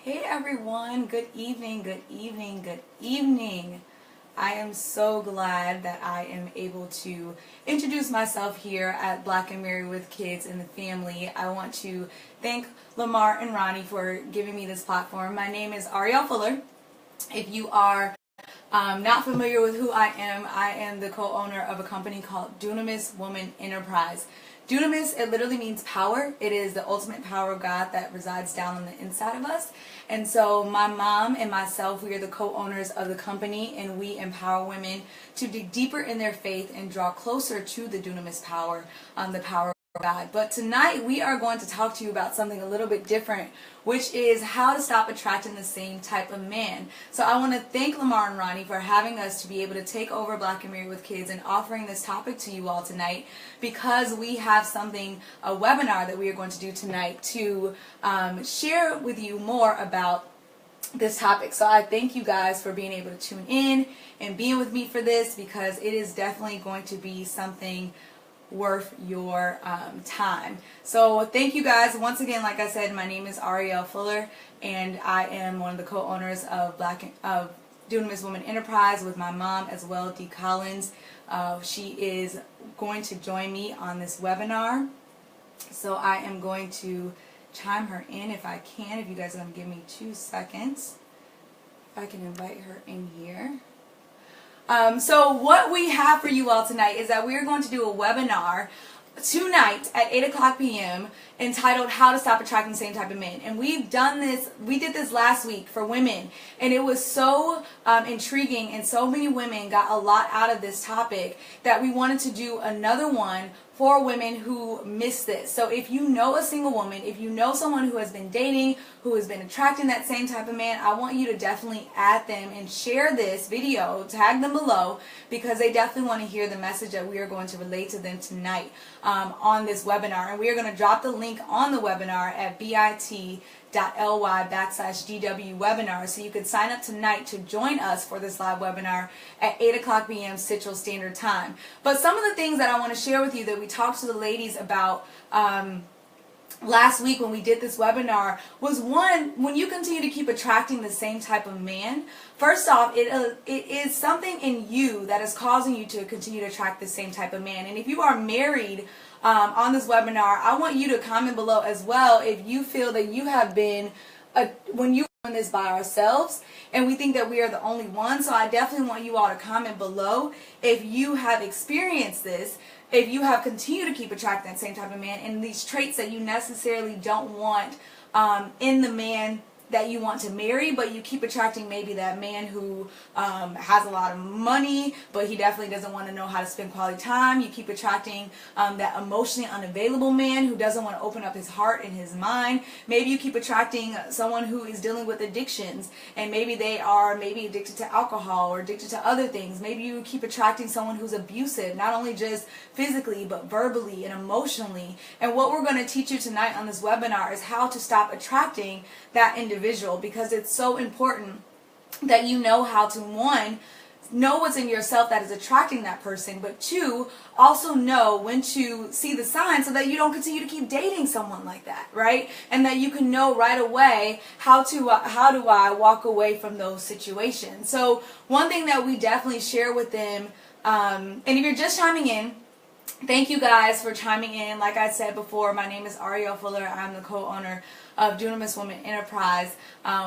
Hey everyone, good evening, good evening, good evening. I am so glad that I am able to introduce myself here at Black and Married with Kids and the Family. I want to thank Lamar and Ronnie for giving me this platform. My name is Ariel Fuller. If you are not familiar with who I am the co-owner of a company called Dunamis Woman Enterprise. Dunamis, it literally means power. It is the ultimate power of God that resides down on the inside of us. And so my mom and myself, we are the co-owners of the company, and we empower women to dig deeper in their faith and draw closer to the Dunamis power, the power of God. But tonight we are going to talk to you about something a little bit different, which is how to stop attracting the same type of man. So I want to thank Lamar and Ronnie for having us to be able to take over Black and Married with Kids and offering this topic to you all tonight, because we have a webinar that we are going to do tonight to share with you more about this topic. So I thank you guys for being able to tune in and being with me for this, because it is definitely going to be something worth your time. So thank you guys once again. Like I said, my name is Ariel Fuller, and I am one of the co-owners of Dunamis Woman Enterprise with my mom as well, Dee Collins. She is going to join me on this webinar, so I am going to chime her in if I can. If you guys are going to give me 2 seconds, if I can invite her in here. So what we have for you all tonight is that we are going to do a webinar tonight at 8 p.m. entitled How to Stop Attracting the Same Type of Men. And we did this last week for women, and it was so intriguing, and so many women got a lot out of this topic that we wanted to do another one for women who missed this. So if you know a single woman, if you know someone who has been dating, who has been attracting that same type of man, I want you to definitely add them and share this video, tag them below, because they definitely want to hear the message that we are going to relate to them tonight on this webinar. And we are going to drop the link on the webinar at bit.ly/DW webinar, so you can sign up tonight to join us for this live webinar at 8 p.m. Central Standard Time. But some of the things that I want to share with you that we talked to the ladies about last week when we did this webinar was, one, when you continue to keep attracting the same type of man, first off, it is something in you that is causing you to continue to attract the same type of man. And if you are married on this webinar, I want you to comment below as well if you feel that you have been, when you doing this by ourselves, and we think that we are the only ones. So I definitely want you all to comment below if you have experienced this, if you have continued to keep attracting that same type of man, and these traits that you necessarily don't want in the man that you want to marry, but you keep attracting maybe that man who has a lot of money, but he definitely doesn't want to know how to spend quality time. You keep attracting that emotionally unavailable man who doesn't want to open up his heart and his mind. Maybe you keep attracting someone who is dealing with addictions, and maybe they are addicted to alcohol or addicted to other things. Maybe you keep attracting someone who's abusive, not only just physically, but verbally and emotionally. And what we're going to teach you tonight on this webinar is how to stop attracting that individual, because it's so important that you know how to, one, know what's in yourself that is attracting that person, but two, also know when to see the signs so that you don't continue to keep dating someone like that, right? And that you can know right away how do I walk away from those situations. So one thing that we definitely share with them, and if you're just chiming in, thank you guys for chiming in. Like I said before, my name is Ariel Fuller. I'm the co-owner of Dunamis Woman Enterprise,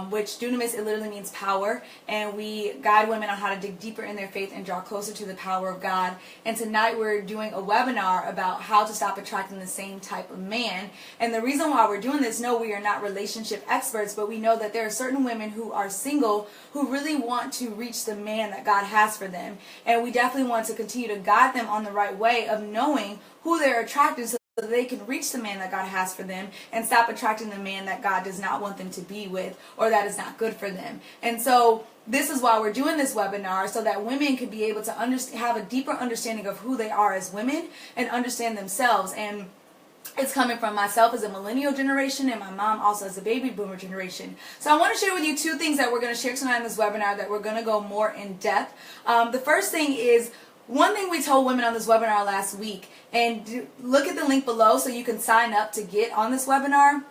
which Dunamis, it literally means power, and we guide women on how to dig deeper in their faith and draw closer to the power of God. And tonight we're doing a webinar about how to stop attracting the same type of man. And the reason why we're doing this, no, we are not relationship experts, but we know that there are certain women who are single who really want to reach the man that God has for them, and we definitely want to continue to guide them on the right way of knowing who they're attracted to, so they can reach the man that God has for them and stop attracting the man that God does not want them to be with, or that is not good for them. And so this is why we're doing this webinar, so that women can be able to have a deeper understanding of who they are as women and understand themselves. And it's coming from myself as a millennial generation, and my mom also as a baby boomer generation. So I want to share with you 2 things that we're going to share tonight in this webinar that we're going to go more in depth. The first thing is, one thing we told women on this webinar last week, and look at the link below so you can sign up to get on this webinar,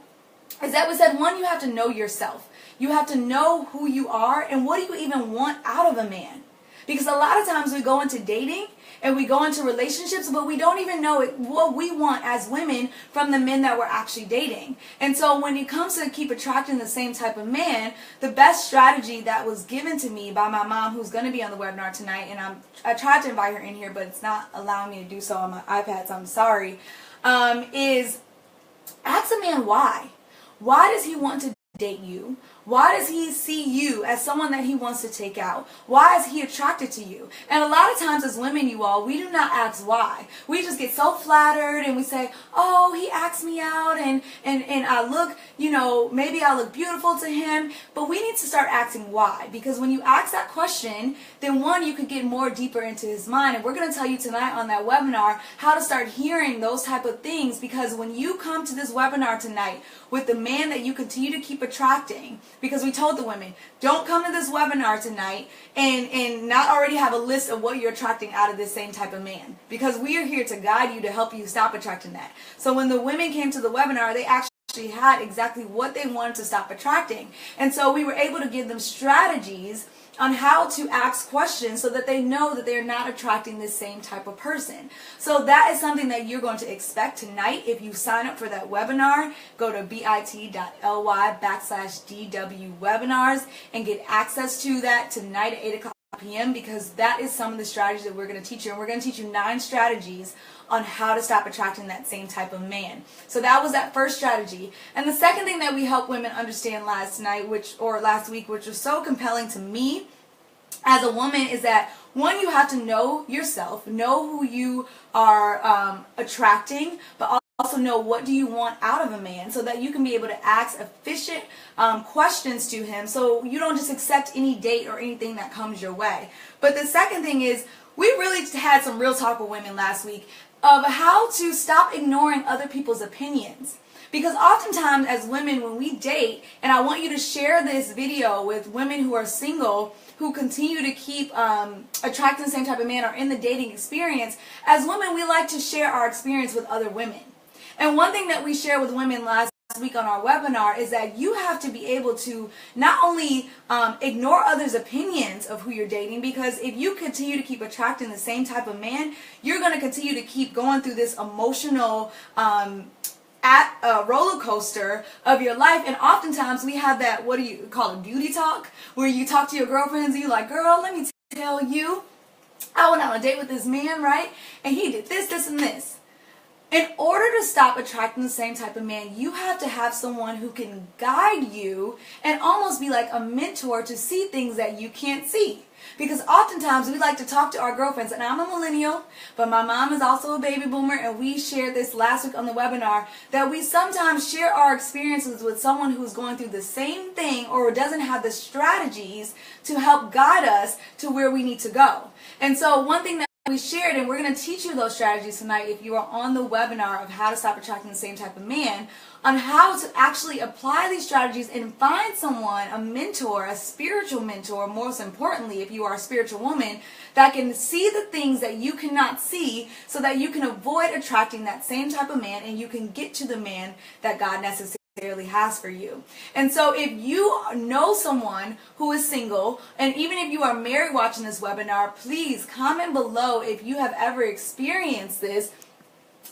is that we said, one, you have to know yourself. You have to know who you are and what do you even want out of a man. Because a lot of times we go into dating and we go into relationships, but we don't even know what we want as women from the men that we're actually dating. And so when it comes to keep attracting the same type of man, the best strategy that was given to me by my mom, who's going to be on the webinar tonight, and I tried to invite her in here, but it's not allowing me to do so on my iPad, so I'm sorry, is ask a man why. Why does he want to date you? Why does he see you as someone that he wants to take out? Why is he attracted to you? And a lot of times as women, you all, we do not ask why. We just get so flattered and we say, oh, he asked me out and I look, you know, maybe I look beautiful to him. But we need to start asking why. Because when you ask that question, then one, you could get more deeper into his mind. And we're going to tell you tonight on that webinar how to start hearing those type of things. Because when you come to this webinar tonight with the man that you continue to keep attracting, because we told the women, don't come to this webinar tonight and not already have a list of what you're attracting out of this same type of man. Because we are here to guide you to help you stop attracting that. So when the women came to the webinar, they actually had exactly what they wanted to stop attracting. And so we were able to give them strategies on how to ask questions so that they know that they're not attracting the same type of person. So that is something that you're going to expect tonight. If you sign up for that webinar, go to bit.ly/DW webinars and get access to that tonight at 8 o'clock p.m. because that is some of the strategies that we're going to teach you. And we're going to teach you 9 strategies on how to stop attracting that same type of man. So that was that first strategy. And the second thing that we helped women understand last week, which was so compelling to me as a woman, is that one, you have to know yourself, know who you are attracting, but also know what do you want out of a man so that you can be able to ask efficient questions to him so you don't just accept any date or anything that comes your way. But the second thing is, we really had some real talk with women last week of how to stop ignoring other people's opinions. Because oftentimes as women, when we date, and I want you to share this video with women who are single, who continue to keep attracting the same type of man or in the dating experience, as women, we like to share our experience with other women. And one thing that we share with women last week on our webinar is that you have to be able to not only ignore others' opinions of who you're dating, because if you continue to keep attracting the same type of man, you're going to continue to keep going through this emotional roller coaster of your life. And oftentimes we have that, what do you call it, beauty talk, where you talk to your girlfriends and you're like, girl, let me tell you, I went on a date with this man, right? And he did this, this, and this. In order to stop attracting the same type of man, you have to have someone who can guide you and almost be like a mentor to see things that you can't see. Because oftentimes we like to talk to our girlfriends, and I'm a millennial, but my mom is also a baby boomer, and we shared this last week on the webinar, that we sometimes share our experiences with someone who's going through the same thing or doesn't have the strategies to help guide us to where we need to go. And so one thing that we shared, and we're going to teach you those strategies tonight if you are on the webinar of how to stop attracting the same type of man, on how to actually apply these strategies and find someone, a mentor, a spiritual mentor, most importantly, if you are a spiritual woman, that can see the things that you cannot see so that you can avoid attracting that same type of man and you can get to the man that God necessarily has for you. And so if you know someone who is single, and even if you are married watching this webinar, please comment below if you have ever experienced this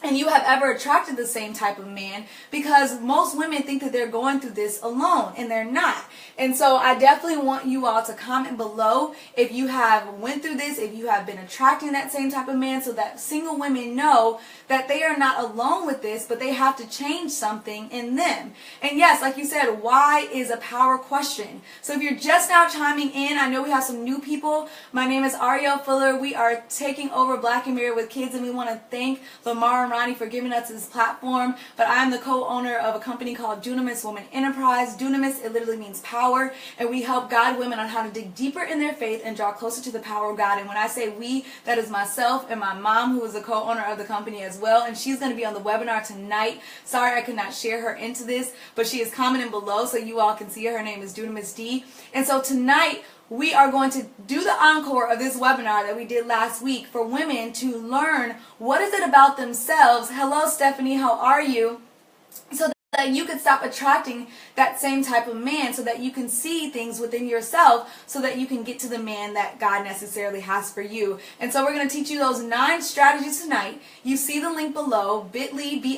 and you have ever attracted the same type of man, because most women think that they're going through this alone, and they're not. And so I definitely want you all to comment below if you have went through this, if you have been attracting that same type of man, so that single women know that they are not alone with this, but they have to change something in them. And yes, like you said, why is a power question. So if you're just now chiming in, I know we have some new people. My name is Ariel Fuller. We are taking over Black and Married with Kids, and we want to thank Lamar and Ronnie for giving us this platform. But I am the co-owner of a company called Dunamis Woman Enterprise. Dunamis, it literally means power, and we help guide women on how to dig deeper in their faith and draw closer to the power of God. And when I say we, that is myself and my mom, who is the co-owner of the company as well, and she's going to be on the webinar tonight. Sorry I could not share her into this, but she is commenting below so you all can see her. Her name is Dunamis D. And so tonight we are going to do the encore of this webinar that we did last week for women to learn what is it about themselves. Hello, Stephanie. How are you? So that you could stop attracting that same type of man, so that you can see things within yourself, so that you can get to the man that God necessarily has for you. And so we're going to teach you those 9 strategies tonight. You see the link below, bit.ly/DW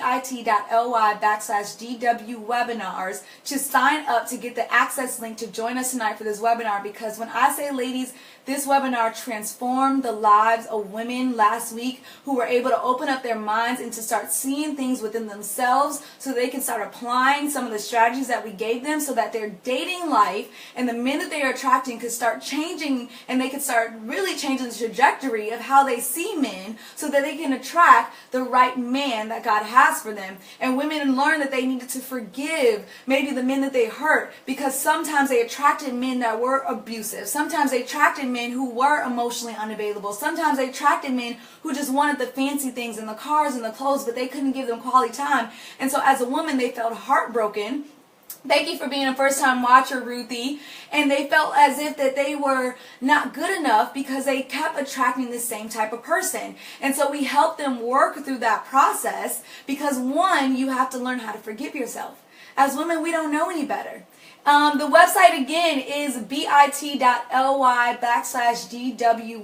webinars, to sign up to get the access link to join us tonight for this webinar. Because when I say, ladies, this webinar transformed the lives of women last week who were able to open up their minds and to start seeing things within themselves, so they can start applying some of the strategies that we gave them, so that their dating life and the men that they are attracting could start changing, and they could start really changing the trajectory of how they see men, so that they can attract the right man that God has for them. And women learn that they needed to forgive maybe the men that they hurt, because sometimes they attracted men that were abusive. Sometimes they attracted men who were emotionally unavailable. Sometimes they attracted men who just wanted the fancy things and the cars and the clothes, but they couldn't give them quality time. And so as a woman, they felt heartbroken. Thank you for being a first-time watcher, Ruthie. And they felt as if that they were not good enough because they kept attracting the same type of person. And so we help them work through that process, because one, you have to learn how to forgive yourself. As women, we don't know any better. The website again is bit.ly/DW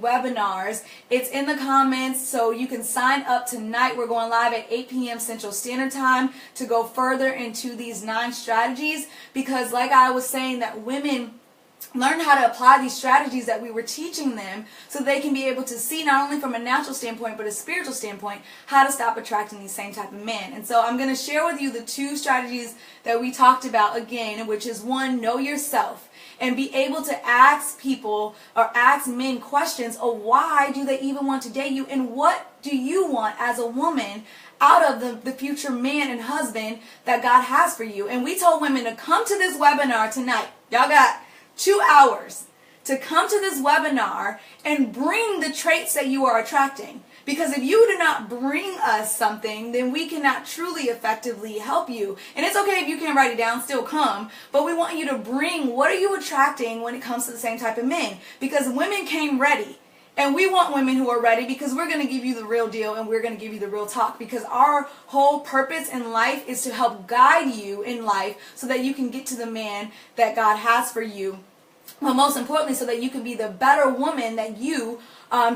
webinars. It's in the comments, so you can sign up tonight. We're going live at 8 p.m. Central Standard Time to go further into these 9 strategies, because like I was saying, that women learn how to apply these strategies that we were teaching them, so they can be able to see, not only from a natural standpoint but a spiritual standpoint, how to stop attracting these same type of men. And so I'm going to share with you the 2 strategies that we talked about again, which is 1, know yourself, and be able to ask people or ask men questions of why do they even want to date you, and what do you want as a woman out of the future man and husband that God has for you. And we told women to come to this webinar tonight. Y'all got 2 hours to come to this webinar and bring the traits that you are attracting. Because if you do not bring us something, then we cannot truly effectively help you. And it's okay if you can't write it down, still come. But we want you to bring, what are you attracting when it comes to the same type of men? Because women came ready. And we want women who are ready, because we're going to give you the real deal, and we're going to give you the real talk, because our whole purpose in life is to help guide you in life so that you can get to the man that God has for you. But most importantly, so that you can be the better woman that you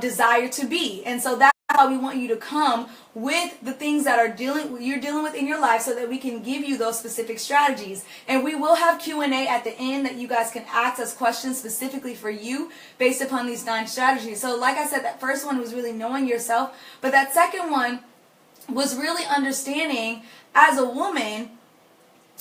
desire to be. And so that's why we want you to come with the things that you're dealing with in your life, so that we can give you those specific strategies. And we will have Q&A at the end that you guys can ask us questions specifically for you based upon these 9 strategies. So like I said, that first one was really knowing yourself, but that second one was really understanding as a woman,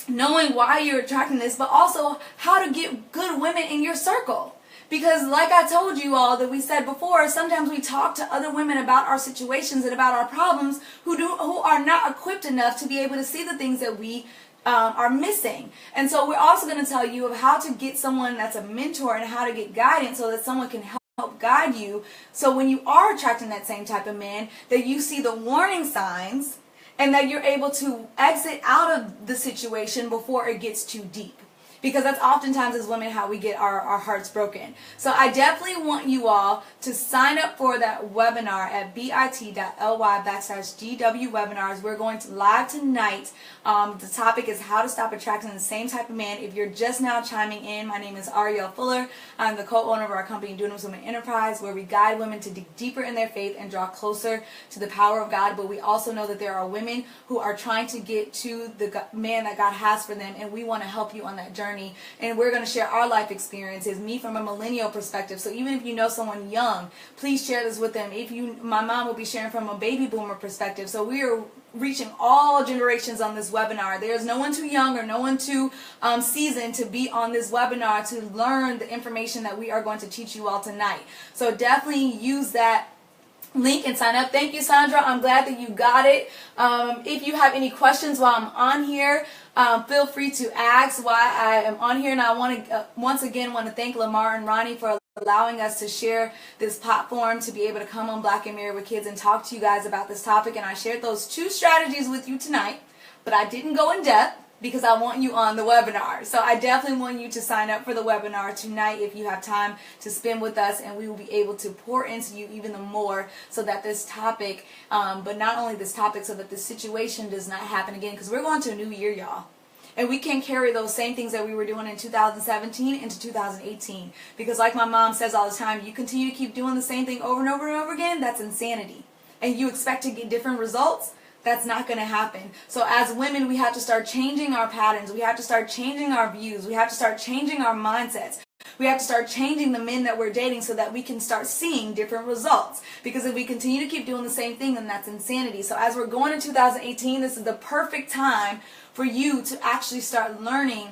knowing why you're attracting this, but also how to get good women in your circle. Because like I told you all, that we said before, sometimes we talk to other women about our situations and about our problems who are not equipped enough to be able to see the things that we are missing. And so we're also going to tell you of how to get someone that's a mentor, and how to get guidance so that someone can help guide you. So when you are attracting that same type of man, that you see the warning signs, and that you're able to exit out of the situation before it gets too deep. Because that's oftentimes as women how we get our hearts broken. So I definitely want you all to sign up for that webinar at bit.ly/DW webinars. We're going to live tonight. The topic is how to stop attracting the same type of man. If you're just now chiming in, my name is Ariel Fuller. I'm the co-owner of our company, Dunamis Women Enterprise, where we guide women to dig deeper in their faith and draw closer to the power of God. But we also know that there are women who are trying to get to the man that God has for them, and we want to help you on that journey. And we're going to share our life experiences, me from a millennial perspective. So even if you know someone young, please share this with them. My mom will be sharing from a baby boomer perspective. So we are reaching all generations on this webinar. There's no one too young or no one too seasoned to be on this webinar to learn the information that we are going to teach you all tonight. So definitely use that link and sign up. Thank you, Sandra. I'm glad that you got it. If you have any questions while I'm on here, feel free to ask why I am on here. And I want to once again want to thank Lamar and Ronnie for allowing us to share this platform to be able to come on Black and Married with Kids and talk to you guys about this topic. And I shared those 2 strategies with you tonight, but I didn't go in depth because I want you on the webinar. So I definitely want you to sign up for the webinar tonight if you have time to spend with us, and we will be able to pour into you even more so that this topic, but not only this topic, so that this situation does not happen again, because we're going to a new year, y'all. And we can't carry those same things that we were doing in 2017 into 2018. Because like my mom says all the time, you continue to keep doing the same thing over and over and over again, that's insanity. And you expect to get different results, that's not going to happen. So as women, we have to start changing our patterns. We have to start changing our views. We have to start changing our mindsets. We have to start changing the men that we're dating so that we can start seeing different results. Because if we continue to keep doing the same thing, then that's insanity. So as we're going into 2018, this is the perfect time for you to actually start learning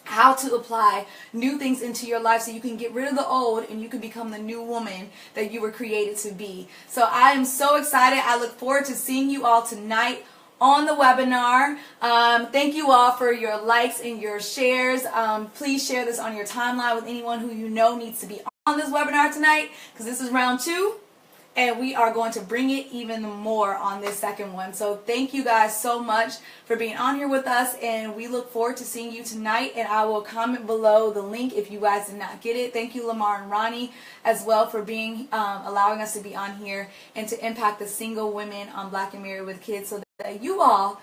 how to apply new things into your life so you can get rid of the old and you can become the new woman that you were created to be. So I am so excited. I look forward to seeing you all tonight on the webinar. Thank you all for your likes and your shares. Please share this on your timeline with anyone who you know needs to be on this webinar tonight, because this is round 2. And we are going to bring it even more on this second one. So thank you guys so much for being on here with us. And we look forward to seeing you tonight. And I will comment below the link if you guys did not get it. Thank you, Lamar and Ronnie, as well, for being allowing us to be on here and to impact the single women on Black and Married with Kids, so that you all,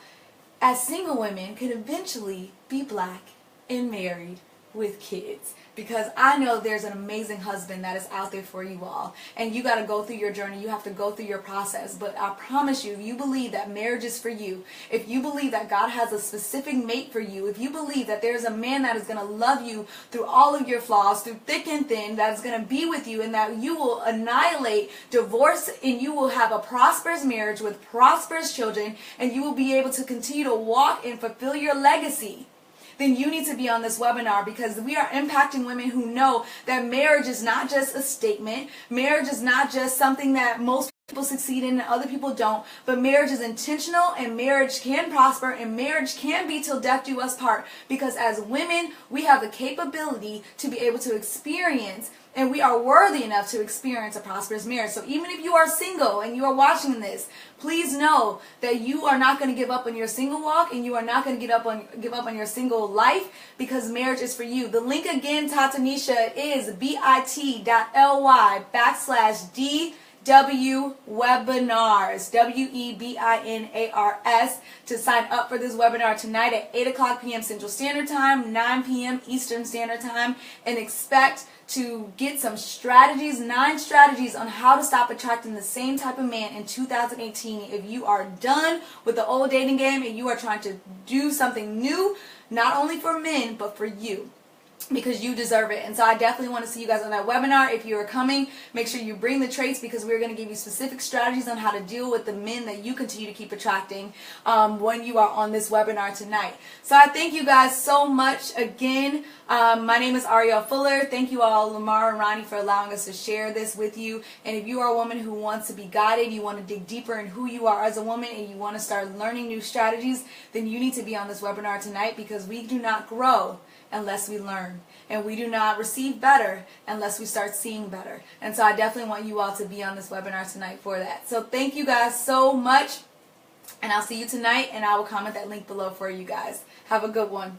as single women, could eventually be black and married with kids. Because I know there's an amazing husband that is out there for you all. And you got to go through your journey. You have to go through your process. But I promise you, if you believe that marriage is for you, if you believe that God has a specific mate for you, if you believe that there's a man that is going to love you through all of your flaws, through thick and thin, that is going to be with you, and that you will annihilate divorce, and you will have a prosperous marriage with prosperous children, and you will be able to continue to walk and fulfill your legacy, then you need to be on this webinar, because we are impacting women who know that marriage is not just a statement. Marriage is not just something that most people succeed in and other people don't, but marriage is intentional, and marriage can prosper, and marriage can be till death do us part, because as women, we have the capability to be able to experience, and we are worthy enough to experience, a prosperous marriage. So even if you are single and you are watching this, please know that you are not going to give up on your single walk, and you are not going to give up on your single life, because marriage is for you. The link again, Tatanisha, is bit.ly/DW webinars, WEBINARS, to sign up for this webinar tonight at 8:00 p.m. Central Standard Time, 9 p.m. Eastern Standard Time, and expect to get some strategies, 9 strategies on how to stop attracting the same type of man in 2018. If you are done with the old dating game and you are trying to do something new, not only for men, but for you, because you deserve it. And so I definitely want to see you guys on that webinar. If you are coming, make sure you bring the traits, because we're going to give you specific strategies on how to deal with the men that you continue to keep attracting when you are on this webinar tonight. So I thank you guys so much again. My name is Ariel Fuller. Thank you all, Lamar and Ronnie, for allowing us to share this with you. And if you are a woman who wants to be guided, you want to dig deeper in who you are as a woman, and you want to start learning new strategies, then you need to be on this webinar tonight, because we do not grow unless we learn. And we do not receive better unless we start seeing better. And so I definitely want you all to be on this webinar tonight for that. So thank you guys so much. And I'll see you tonight, and I will comment that link below for you guys. Have a good one.